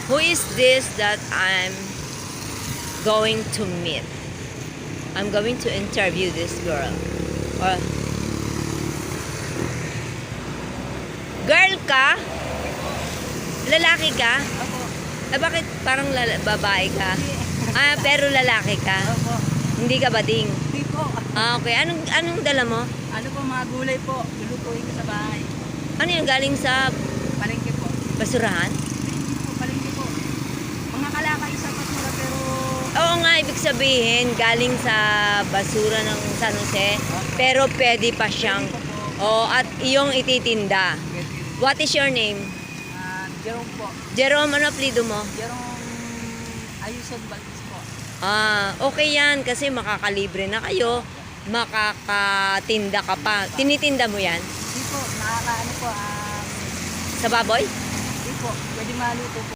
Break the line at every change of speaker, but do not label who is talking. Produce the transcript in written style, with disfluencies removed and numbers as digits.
Who is this that I'm going to meet? I'm going to interview this girl. Or, girl ka? Lalaki ka?
Opo.
Bakit parang babae ka? Pero lalaki ka?
Opo.
Hindi ka bading?
Hindi po.
Okay. Anong dala mo?
Ano po, mga gulay po. Lulutuin ko sa bahay.
Ano yung galing sa
Palengke po.
basurahan?
Hindi po, palengke po. Mga kalakay sa basura pero...
Oo nga, ibig sabihin, galing sa basura ng San Jose, pero pwede pa siyang, at iyong ititinda. What is your name?
Jerome po.
Jerome, ano apelido mo?
Jerome Ayuson Baltis po.
Okay yan, kasi makakalibre na kayo, makakatinda ka pa. Tinitinda mo yan?
Hindi po, nakakaano po.
Sa baboy?
Hindi po, pwede maluto po.